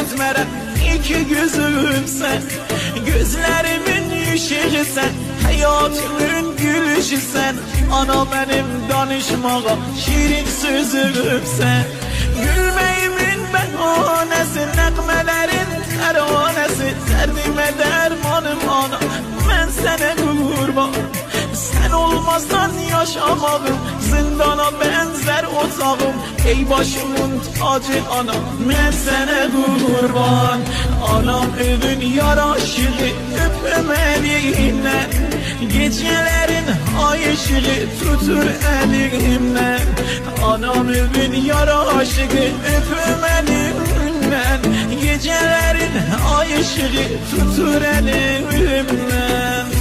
etmerem. İki gözüm sen, gözlerimin ışığı sen, hayatımın gülüşü sen. Ana benim danışmağa şirin sözüm sen. Gülmeyimin behanesi, nəğmələrin təranəsi, dərdimə dərmanım ana, mən sənə qurban. Sen olmazsan yaşamağım, zindana benzer otağım. Ey başımın tacı ana, ben sana kurban. Anam övün yaraşığı, öpüm elinden. Gecelerin ay ışığı tutur elimden. Anam övün yaraşığı, öpüm elinden. Gecelerin ay ışığı tutur elimden.